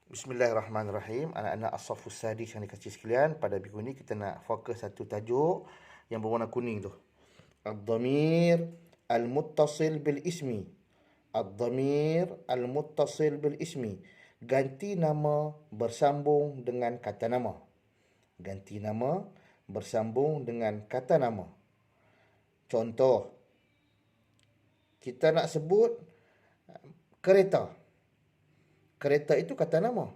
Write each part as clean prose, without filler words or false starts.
Bismillahirrahmanirrahim. Anak-anak as-saffus sadis yang dikasih sekalian, pada minggu ini kita nak fokus satu tajuk yang berwarna kuning tu. Ad-dhamir al-muttasil bil ismi. Ad-dhamir al-muttasil bil ismi. Ganti nama bersambung dengan kata nama. Ganti nama bersambung dengan kata nama. Contoh, kita nak sebut kereta. Kereta itu kata nama.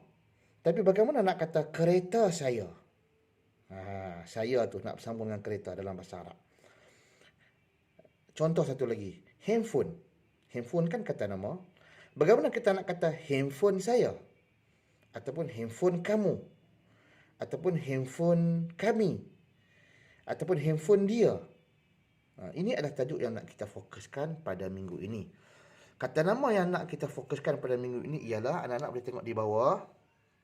Tapi bagaimana nak kata kereta saya? Saya tu nak bersambung dengan kereta dalam bahasa Arab. Contoh satu lagi. Handphone. Handphone kan kata nama. Bagaimana kita nak kata handphone saya? Ataupun handphone kamu? Ataupun handphone kami? Ataupun handphone dia? Ini adalah tajuk yang nak kita fokuskan pada minggu ini. Kata nama yang nak kita fokuskan pada minggu ini ialah, anak-anak boleh tengok di bawah.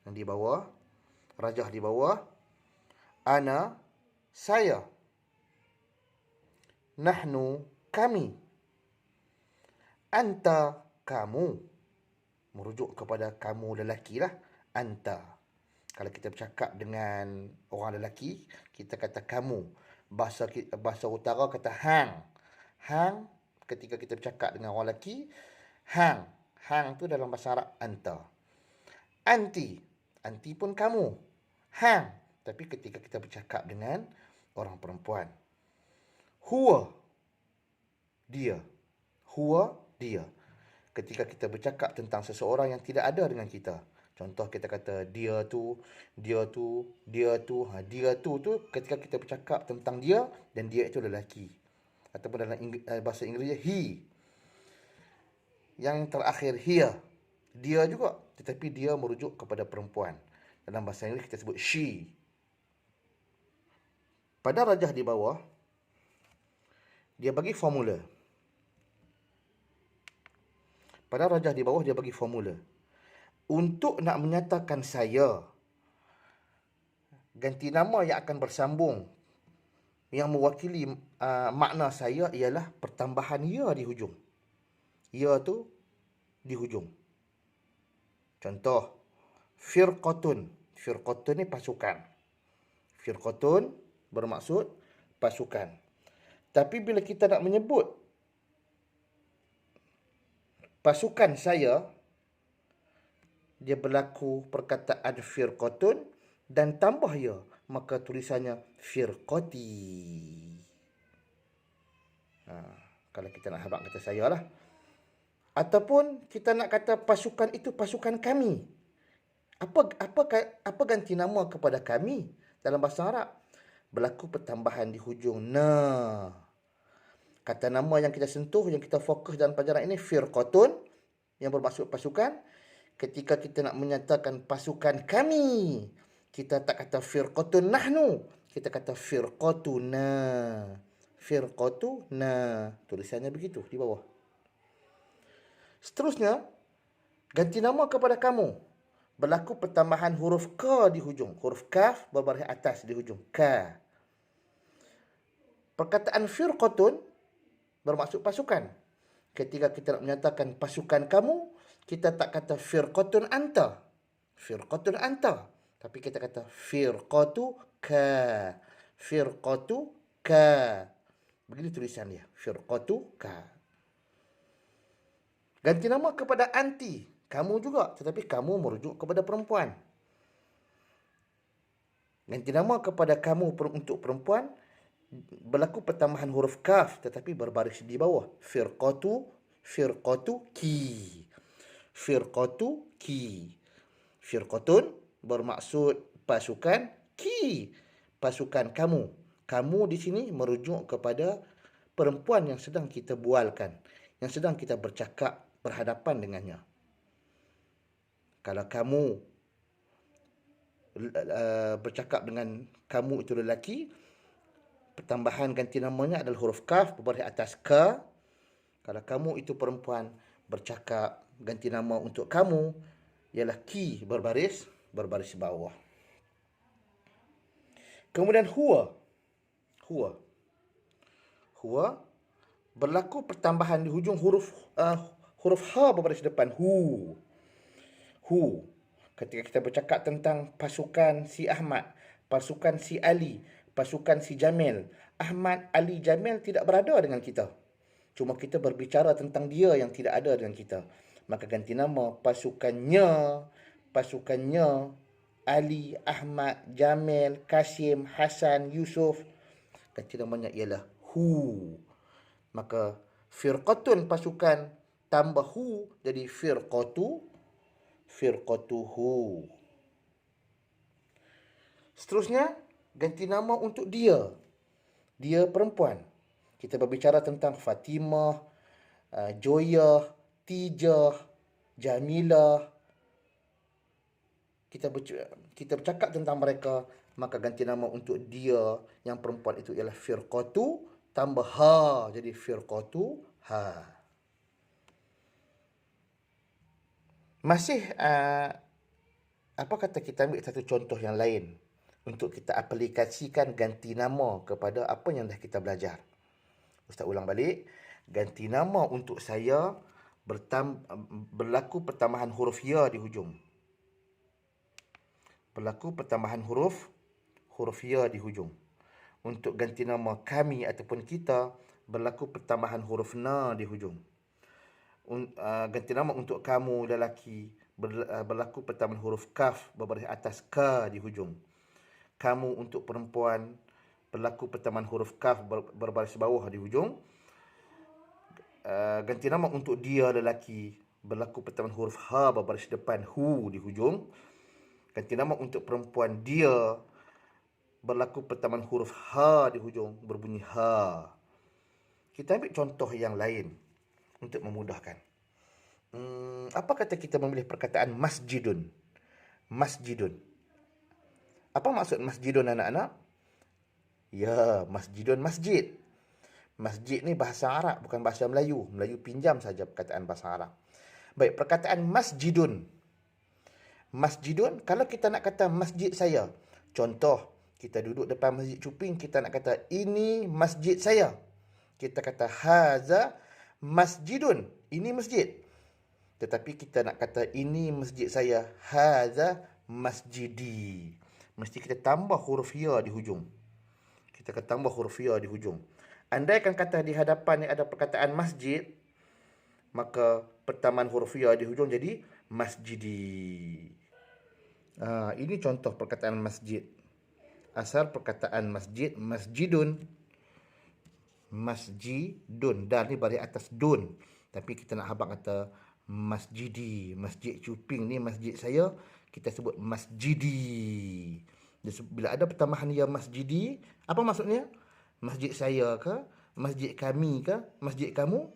Yang di bawah. Rajah di bawah. Ana, saya. Nahnu, kami. Anta, kamu. Merujuk kepada kamu lelaki lah. Anta. Kalau kita bercakap dengan orang lelaki, kita kata kamu. Bahasa utara kata hang. Hang, ketika kita bercakap dengan orang lelaki, hang. Hang tu dalam bahasa Arab anta. Anti. Anti pun kamu. Hang. Tapi ketika kita bercakap dengan orang perempuan. Huwa. Dia. Huwa, dia. Ketika kita bercakap tentang seseorang yang tidak ada dengan kita. Contoh kita kata dia tu, dia tu, dia tu. Dia tu ketika kita bercakap tentang dia dan dia itu lelaki. Ataupun dalam bahasa Inggeris he. Yang terakhir here. Dia juga, tetapi dia merujuk kepada perempuan. Dalam bahasa Inggeris kita sebut she. Pada rajah di bawah, dia bagi formula. Pada rajah di bawah dia bagi formula. Untuk nak menyatakan saya, ganti nama yang akan bersambung yang mewakili makna saya ialah pertambahan ya di hujung. Ya tu di hujung. Contoh, firqatun. Firqatun ni pasukan. Firqatun bermaksud pasukan. Tapi bila kita nak menyebut pasukan saya, dia berlaku perkataan firqatun dan tambah ya, maka tulisannya firqati. Kalau kita nak habaq kata saya lah. Ataupun kita nak kata pasukan itu pasukan kami. Apa ganti nama kepada kami dalam bahasa Arab? Berlaku pertambahan di hujung na. Kata nama yang kita sentuh, yang kita fokus dalam pelajaran ini, firqatun, yang bermaksud pasukan. Ketika kita nak menyatakan pasukan kami, kita tak kata firqatun nahnu, kita kata firqatuna. Firqatuna. Tulisannya begitu di bawah. Seterusnya, ganti nama kepada kamu. Berlaku pertambahan huruf ka di hujung. Huruf kaf berbaris atas di hujung. Ka. Perkataan firqatun bermaksud pasukan. Ketika kita nak menyatakan pasukan kamu, kita tak kata firqatun anta. Firqatun anta. Tapi kita kata firqatu ka. Firqatu ka. Begini tulisan dia. Firqatu ka. Ganti nama kepada anti. Kamu juga. Tetapi kamu merujuk kepada perempuan. Ganti nama kepada kamu untuk perempuan. Berlaku pertambahan huruf kaf tetapi berbaris di bawah. Firqatu, firqatu ki. Firqatu ki. Firqatun bermaksud pasukan, ki pasukan kamu. Kamu di sini merujuk kepada perempuan yang sedang kita bualkan, yang sedang kita bercakap berhadapan dengannya. Kalau kamu bercakap dengan kamu itu lelaki, pertambahan ganti namanya adalah huruf kaf berbaris atas ka. Kalau kamu itu perempuan, bercakap ganti nama untuk kamu ialah ki berbaris bawah. Kemudian huwa. Huwa. Huwa berlaku pertambahan di hujung huruf ha berbaris depan. Hu. Ketika kita bercakap tentang pasukan si Ahmad, pasukan si Ali, pasukan si Jamil, Ahmad, Ali, Jamil tidak berada dengan kita. Cuma kita berbicara tentang dia yang tidak ada dengan kita. Maka ganti nama pasukannya Ali, Ahmad, Jamil, Kasim, Hasan, Yusuf. Ganti namanya ialah Hu. Maka firqatun pasukan tambah hu jadi firqatuhu. Seterusnya ganti nama untuk dia. Dia perempuan. Kita berbicara tentang Fatimah, Joyah, Tijah, Jamilah. Kita bercakap tentang mereka, maka ganti nama untuk dia yang perempuan itu ialah firqatu tambah ha jadi firqatuha. Masih apa kata kita ambil satu contoh yang lain untuk kita aplikasikan ganti nama kepada apa yang dah kita belajar. Ustaz ulang balik. Ganti nama untuk saya berlaku pertambahan huruf ya di hujung. Berlaku pertambahan huruf ya di hujung. Untuk ganti nama kami ataupun kita, berlaku pertambahan huruf na di hujung. Ganti nama untuk kamu lelaki, berlaku pertambahan huruf kaf berbaris atas ka di hujung. Kamu untuk perempuan, berlaku pertambahan huruf kaf berbaris bawah di hujung. Ganti nama untuk dia lelaki, berlaku pertambahan huruf ha berbaris depan hu di hujung. Ganti nama untuk perempuan dia, berlaku pertambahan huruf ha di hujung berbunyi ha. Kita ambil contoh yang lain untuk memudahkan. Apa kata kita memilih perkataan masjidun? Masjidun. Apa maksud masjidun anak-anak? Ya, masjidun masjid. Masjid ni bahasa Arab, bukan bahasa Melayu. Melayu pinjam saja perkataan bahasa Arab. Baik, perkataan masjidun. Masjidun, kalau kita nak kata masjid saya. Contoh, kita duduk depan Masjid Cuping, kita nak kata ini masjid saya. Kita kata haza masjidun, ini masjid. Tetapi kita nak kata ini masjid saya, haza masjidi. Mesti kita tambah huruf ya di hujung. Kita akan tambah huruf ya di hujung. Andai kan kata di hadapan ni ada perkataan masjid, maka pertambahan huruf ya di hujung jadi masjidi. Ini contoh perkataan masjid. Asal perkataan masjid, masjidun. Masjidun. Dan ni baris atas dun. Tapi kita nak habaq kata masjidi. Masjid Cuping ni masjid saya, kita sebut masjidi. Bila ada pertambahan ya masjidi, apa maksudnya? Masjid saya ke? Masjid kami ke? Masjid kamu?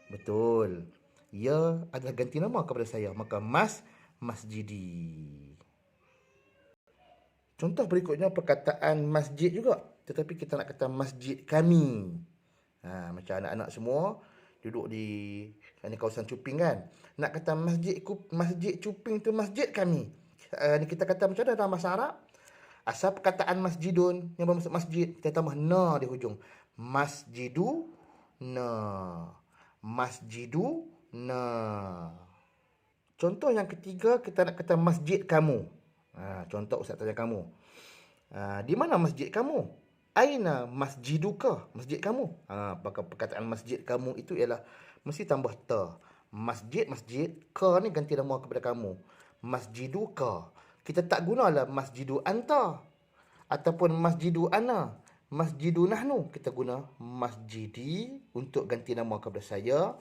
Betul. Ya adalah ganti nama kepada saya. Maka masjidi. Contoh berikutnya perkataan masjid juga. Tetapi kita nak kata masjid kami. Macam anak-anak semua duduk di kawasan Cuping kan. Nak kata masjid Cuping tu masjid kami. Ni kita kata macam mana dalam bahasa Arab? Asal perkataan masjidun yang bermaksud masjid, kita tambah na di hujung. Masjidu na. Masjidu na. Contoh yang ketiga, kita nak kata masjid kamu. Contoh Ustaz tanya kamu. Di mana masjid kamu? Aina masjiduka? Masjid kamu. Perkataan masjid kamu itu ialah mesti tambah ta. Masjid, ka ni ganti nama kepada kamu. Masjiduka. Kita tak gunalah masjidu anta ataupun masjidu ana. Masjidu nahnu. Kita guna masjidi untuk ganti nama kepada saya.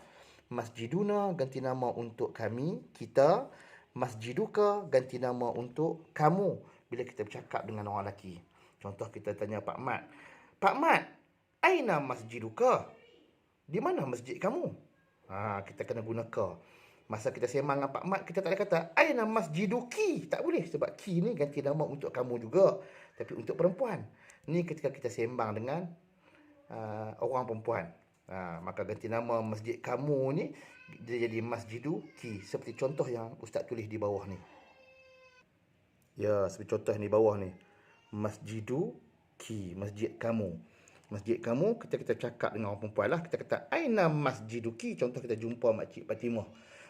Masjiduna ganti nama untuk kami, kita. Masjiduka ganti nama untuk kamu bila kita bercakap dengan orang lelaki. Contoh kita tanya Pak Mat. Pak Mat, aina masjiduka? Di mana masjid kamu? Kita kena guna ka. Masa kita sembang dengan Pak Mat, kita tak boleh kata aina masjiduki. Tak boleh sebab ki ni ganti nama untuk kamu juga. Tapi untuk perempuan. Ni ketika kita sembang dengan orang perempuan. Maka ganti nama masjid kamu ni dia jadi masjiduki. Seperti contoh yang Ustaz tulis di bawah ni. Ya, seperti contoh ni bawah ni. Masjiduki, masjid kamu. Masjid kamu, kita cakap dengan orang perempuan lah. Kita kata, aina masjiduki. Contoh kita jumpa Makcik Fatimah.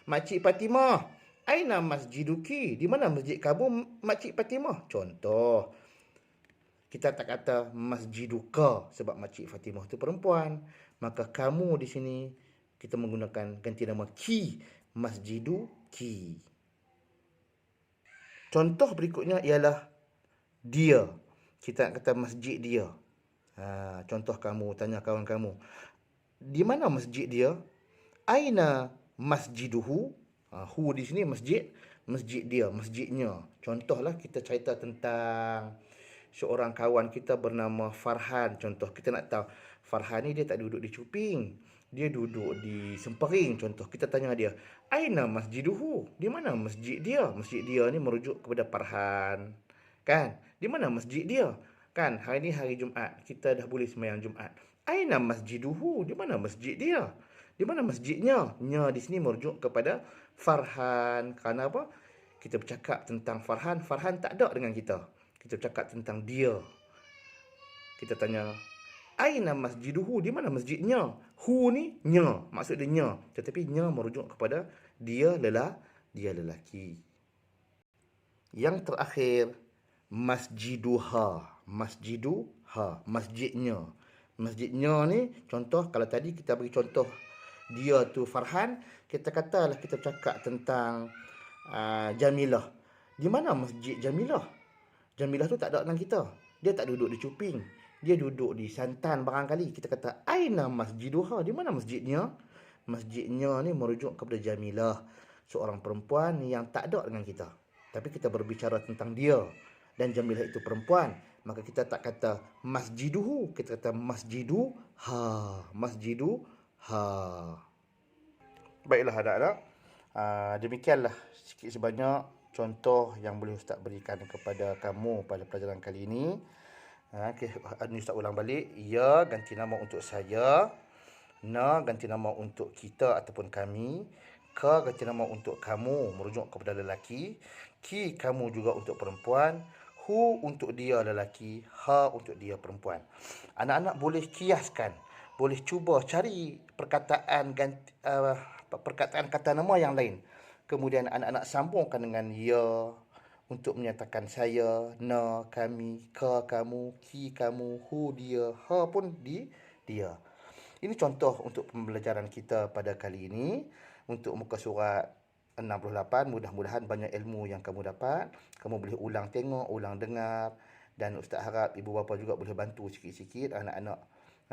Makcik Fatimah, Aina masjiduki? Di mana masjid kamu, Makcik Fatimah? Contoh, kita tak kata masjiduka sebab Makcik Fatimah itu perempuan. Maka kamu di sini kita menggunakan ganti nama ki, masjidu ki. Contoh berikutnya ialah dia. Kita nak kata masjid dia. Contoh kamu tanya kawan kamu, di mana masjid dia? Aina masjiduhu? Hu di sini masjid, masjid dia, masjidnya. Contohlah kita cerita tentang seorang kawan kita bernama Farhan. Contoh kita nak tahu Farhan ni dia tak duduk di Cuping, dia duduk di Sempering. Contoh kita tanya dia, aina masjiduhu? Di mana masjid dia? Masjid dia ni merujuk kepada Farhan. Kan? Di mana masjid dia? Kan, hari ni hari Jumaat, kita dah boleh sembahyang Jumaat. Aina masjiduhu? Di mana masjid dia? Di mana masjidnya? Nya di sini merujuk kepada Farhan. Kerana apa? Kita bercakap tentang Farhan, Farhan tak ada dengan kita. Kita bercakap tentang dia. Kita tanya, aina masjiduhu? Di mana masjidnya? Hu ni nya, maksud dia nya. Tetapi nya merujuk kepada dia lelaki. Yang terakhir, masjiduha. Masjiduha, masjidnya. Masjidnya ni contoh, kalau tadi kita bagi contoh dia tu Farhan, kita katalah kita cakap tentang Jamilah. Di mana masjid Jamilah? Jamilah tu tak ada dengan kita. Dia tak duduk di Cuping. Dia duduk di Santan barangkali. Kita kata aina masjiduha? Di mana masjidnya? Masjidnya ni merujuk kepada Jamilah, seorang perempuan yang tak ada dengan kita. Tapi kita berbicara tentang dia dan Jamilah itu perempuan, maka kita tak kata masjiduhu, kita kata masjiduha. Masjiduha. Baiklah anak-anak, demikianlah sikit sebanyak contoh yang boleh Ustaz berikan kepada kamu pada pelajaran kali ini. Ini Ustaz ulang balik. Ya ganti nama untuk saya, na ganti nama untuk kita ataupun kami, ka ganti nama untuk kamu merujuk kepada lelaki, ki kamu juga untuk perempuan, hu untuk dia lelaki, ha untuk dia perempuan. Anak-anak boleh kiaskan, boleh cuba cari perkataan perkataan kata nama yang lain. Kemudian anak-anak sambungkan dengan ya untuk menyatakan saya, na kami, ka kamu, ki kamu, hu dia, ha pun dia. Ini contoh untuk pembelajaran kita pada kali ini. Untuk muka surat 68, mudah-mudahan banyak ilmu yang kamu dapat. Kamu boleh ulang tengok, ulang dengar. Dan Ustaz harap ibu bapa juga boleh bantu sikit-sikit anak-anak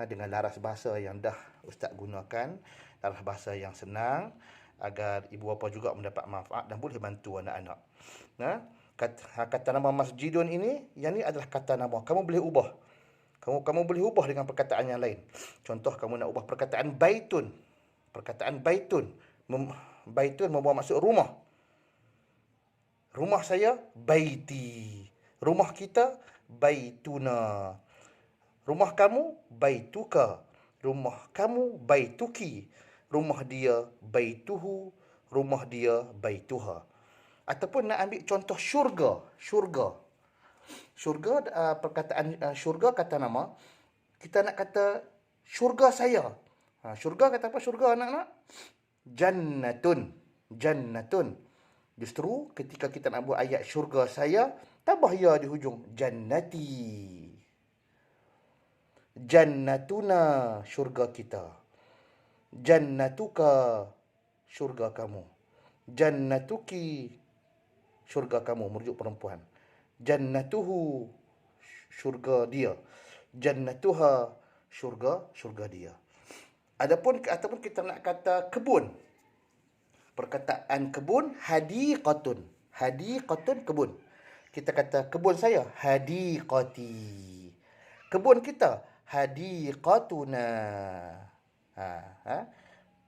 dengan laras bahasa yang dah Ustaz gunakan. Laras bahasa yang senang, agar ibu bapa juga mendapat manfaat dan boleh bantu anak-anak. Kata nama masjidun ini, yang ni adalah kata nama. Kamu boleh ubah. Kamu boleh ubah dengan perkataan yang lain. Contoh, kamu nak ubah perkataan baitun. Perkataan baitun. Baitun membawa maksud rumah. Rumah saya, baiti. Rumah kita, baituna. Rumah kamu, baituka. Rumah kamu, baituki. Rumah dia, baituhu. Rumah dia, baituha. Ataupun nak ambil contoh syurga. Syurga. Syurga, perkataan syurga kata nama. Kita nak kata syurga saya. Syurga kata apa syurga anak-anak? Jannatun. Jannatun. Justru ketika kita nak buat ayat syurga saya, tambah ya di hujung. Jannati. Jannatuna, syurga kita. Jannatuka, syurga kamu. Jannatuki, syurga kamu, merujuk perempuan. Jannatuhu, syurga dia. Jannatuha, syurga dia. Ataupun kita nak kata kebun. Perkataan kebun, hadiqatun. Hadiqatun, kebun. Kita kata kebun saya, hadiqati. Kebun kita, hadiqatuna.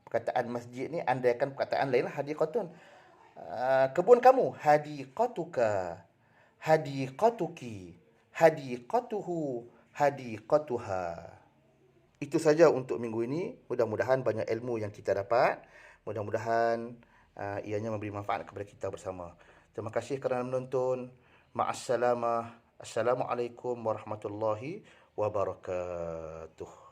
Perkataan masjid ni andaikan perkataan lain lah, hadiqatun. Kebun kamu, hadiqatuka, hadiqatuki, hadiqatuhu, hadiqatuha. Itu saja untuk minggu ini. Mudah-mudahan banyak ilmu yang kita dapat. Mudah-mudahan ianya memberi manfaat kepada kita bersama. Terima kasih kerana menonton. Ma'assalamah. Assalamualaikum warahmatullahi wabarakatuh.